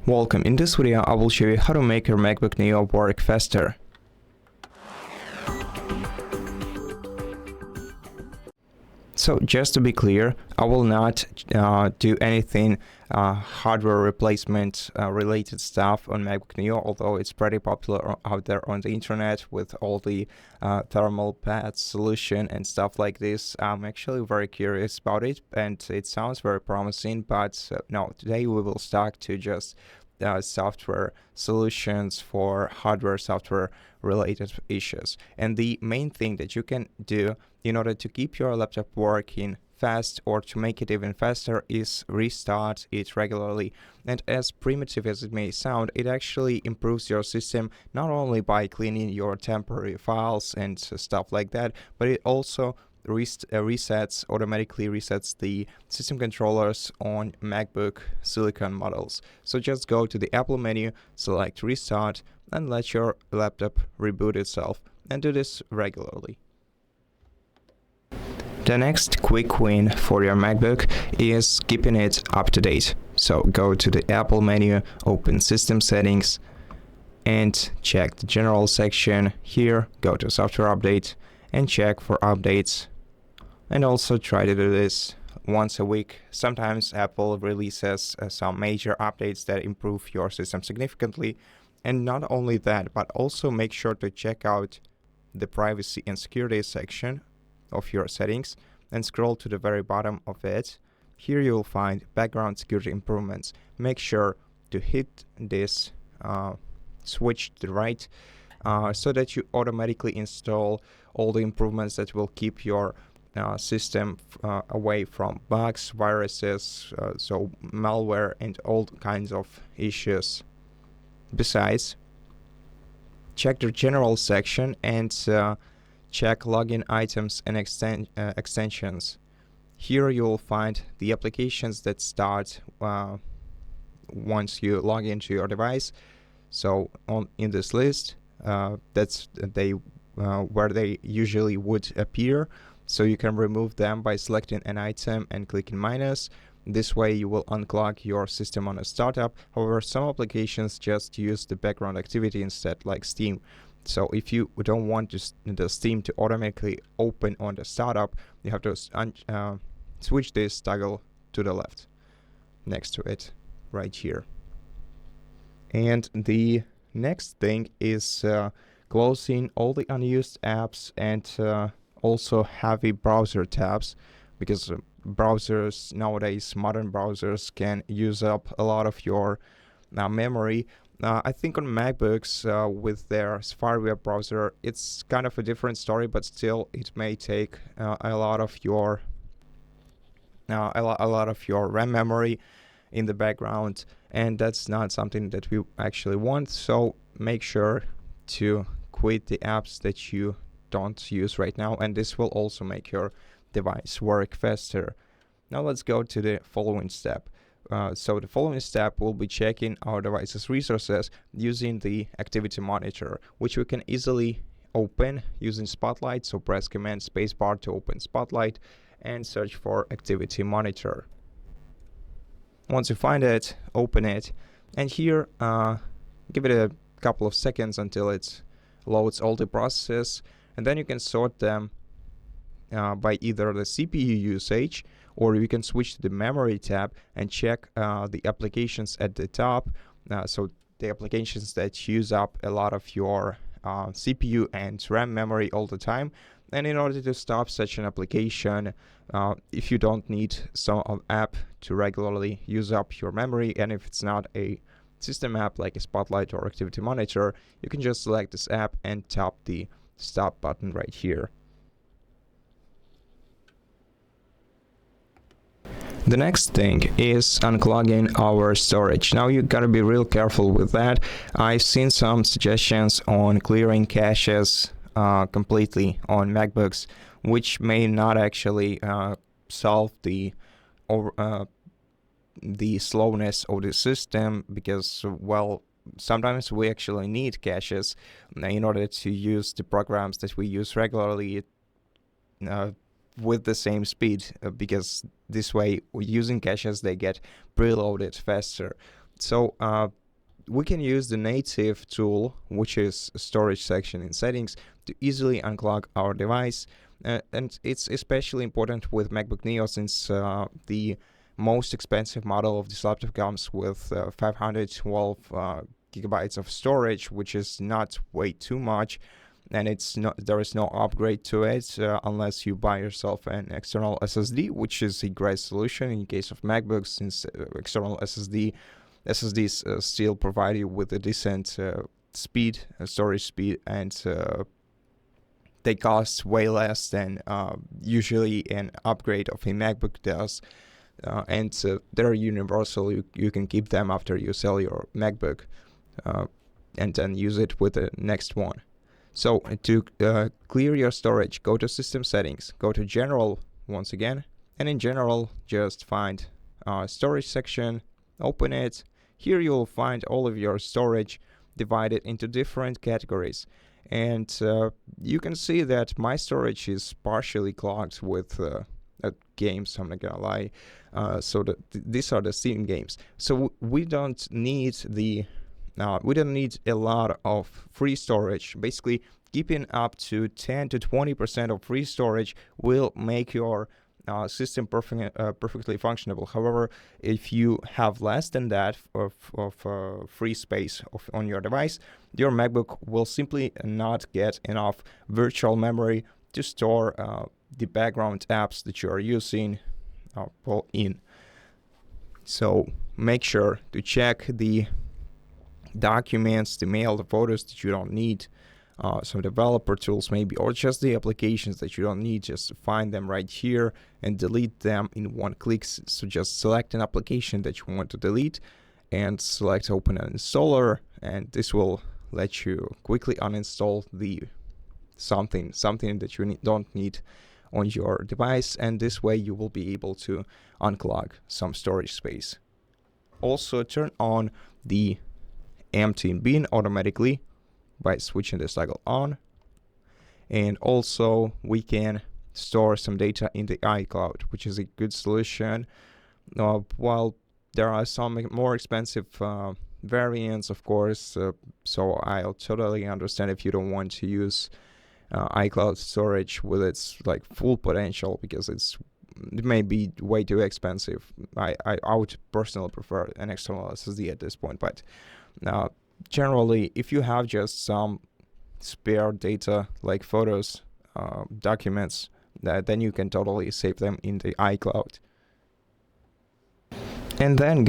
Welcome. In this video, I will show you how to make your MacBook Neo work faster. So just to be clear, I will not do anything hardware replacement related stuff on MacBook Neo, although it's pretty popular out there on the internet with all the thermal pads solution and stuff like this. I'm actually very curious about it and it sounds very promising, but no, today we will start to just software solutions for hardware software related issues. And the main thing that you can do in order to keep your laptop working fast or to make it even faster is restart it regularly. And as primitive as it may sound, it actually improves your system not only by cleaning your temporary files and stuff like that, but it also automatically resets the system controllers on MacBook Silicon models. So just go to the Apple menu, select Restart, and let your laptop reboot itself, and do this regularly. The next quick win for your MacBook is keeping it up to date. So go to the Apple menu, open System Settings, and check the General section. Here, go to Software Update and check for updates. And also try to do this once a week. Sometimes Apple releases some major updates that improve your system significantly. And not only that, but also make sure to check out the privacy and security section of your settings and scroll to the very bottom of it. Here you will find background security improvements. Make sure to hit this switch to the right so that you automatically install all the improvements that will keep your system away from bugs, viruses, so malware and all kinds of issues. Besides, check the general section and check login items and extensions. Here you will find the applications that start once you log into your device. So in this list, that's where they usually would appear. So you can remove them by selecting an item and clicking minus. This way you will unclog your system on a startup. However, some applications just use the background activity instead, like Steam. So if you don't want the Steam to automatically open on the startup, you have to switch this toggle to the left next to it right here. And the next thing is closing all the unused apps and also heavy browser tabs, because browsers nowadays, modern browsers, can use up a lot of your memory. I think on MacBooks with their Safari web browser, it's kind of a different story, but still it may take a lot of your RAM memory in the background, and that's not something that we actually want. So make sure to quit the apps that you don't use right now, and this will also make your device work faster. Now let's go to the following step. So the following step will be checking our device's resources using the activity monitor, which we can easily open using Spotlight. So press Command Spacebar to open Spotlight and search for activity monitor. Once you find it, open it, and here give it a couple of seconds until it loads all the processes, and then you can sort them by either the CPU usage, or you can switch to the memory tab and check the applications at the top. So the applications that use up a lot of your CPU and RAM memory all the time. And in order to stop such an application, if you don't need some app to regularly use up your memory, and if it's not a system app like a Spotlight or Activity Monitor, you can just select this app and tap the stop button right here. The next thing is unclogging our storage. Now you gotta be real careful with that. I've seen some suggestions on clearing caches completely on MacBooks, which may not actually solve the slowness of the system, because, well, sometimes we actually need caches in order to use the programs that we use regularly with the same speed, because this way, using caches, they get preloaded faster. So we can use the native tool, which is storage section in settings, to easily unclog our device. And it's especially important with MacBook Neo, since the most expensive model of this laptop comes with 512 gigabytes of storage, which is not way too much, and there is no upgrade to it unless you buy yourself an external SSD, which is a great solution in case of MacBooks, since external SSDs still provide you with a decent storage speed, and they cost way less than usually an upgrade of a MacBook does. And they're universal. You can keep them after you sell your MacBook, and then use it with the next one. So to clear your storage, go to System Settings, go to General once again, and in General just find Storage section, open it. Here you'll find all of your storage divided into different categories, and you can see that my storage is partially clogged with games. I'm not gonna lie. So these are the Steam games. So we don't need a lot of free storage. Basically, keeping up to 10 to 20% of free storage will make your system perfectly functionable. However, if you have less than that of free space on your device, your MacBook will simply not get enough virtual memory to store the background apps that you are using in. So make sure to check the documents, the mail, the photos that you don't need, some developer tools maybe, or just the applications that you don't need. Just find them right here and delete them in one click. So just select an application that you want to delete and select Open an Installer, and this will let you quickly uninstall the something that you don't need on your device, and this way you will be able to unclog some storage space. Also, turn on the empty bin automatically by switching the toggle on, and also we can store some data in the iCloud, which is a good solution. While there are some more expensive variants, of course, so I'll totally understand if you don't want to use iCloud storage with its like full potential, because it may be way too expensive. I would personally prefer an external SSD at this point, but generally, if you have just some spare data like photos, documents, then you can totally save them in the iCloud. And then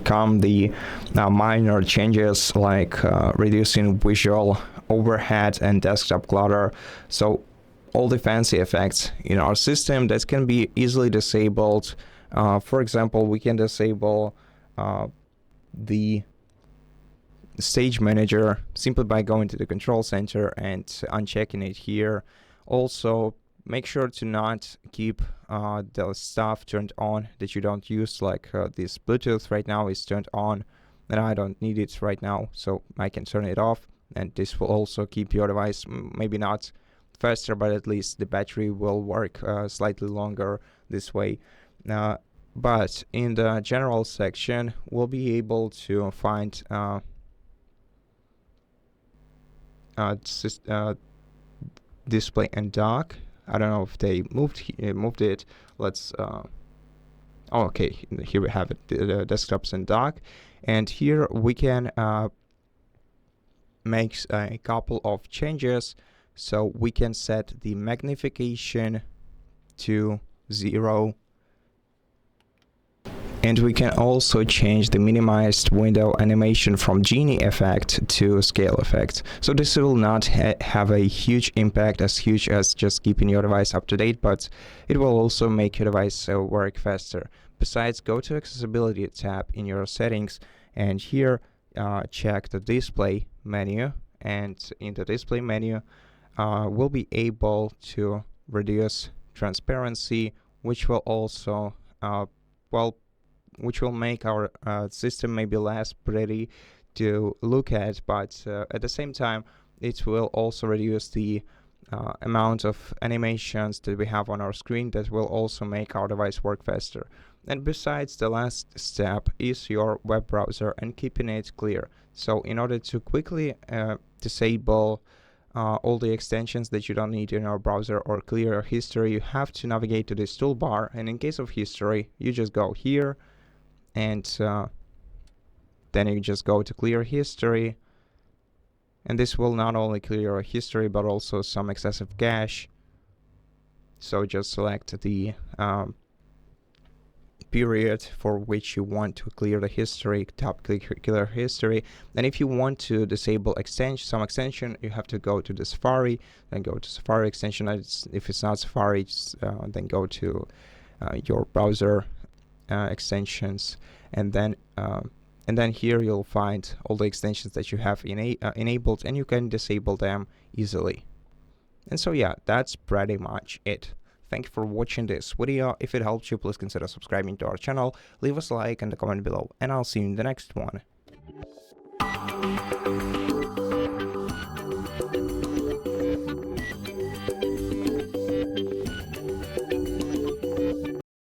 come the minor changes like reducing visual overhead and desktop clutter. So all the fancy effects in our system that can be easily disabled. For example, we can disable the Stage Manager simply by going to the Control Center and unchecking it here. Also, make sure to not keep the stuff turned on that you don't use, like this Bluetooth right now is turned on and I don't need it right now, so I can turn it off, and this will also keep your device maybe not faster, but at least the battery will work slightly longer this way. But in the general section, we'll be able to find display and dock. I don't know if they moved it. Let's okay, here we have it, the desktops and dock, and here we can make a couple of changes. So we can set the magnification to 0, and we can also change the minimized window animation from Genie effect to scale effect. So this will not have a huge impact, as huge as just keeping your device up to date, but it will also make your device work faster. Besides, go to Accessibility tab in your settings, and here check the display menu, and in the display menu we'll be able to reduce transparency, which will also which will make our system maybe less pretty to look at, but at the same time it will also reduce the amount of animations that we have on our screen that will also make our device work faster. And besides, the last step is your web browser and keeping it clear. So in order to quickly disable all the extensions that you don't need in our browser or clear history, you have to navigate to this toolbar, and in case of history you just go here and then you just go to clear history, and this will not only clear your history but also some excessive cache. So just select the period for which you want to clear the history, tap clear history. And if you want to disable some extension, you have to go to the Safari, then go to Safari extension. If it's not Safari, then go to your browser extensions, and then here you'll find all the extensions that you have enabled, and you can disable them easily. And so yeah, that's pretty much it. Thank you for watching this video. If it helped you, please consider subscribing to our channel, leave us a like and a comment below, and I'll see you in the next one.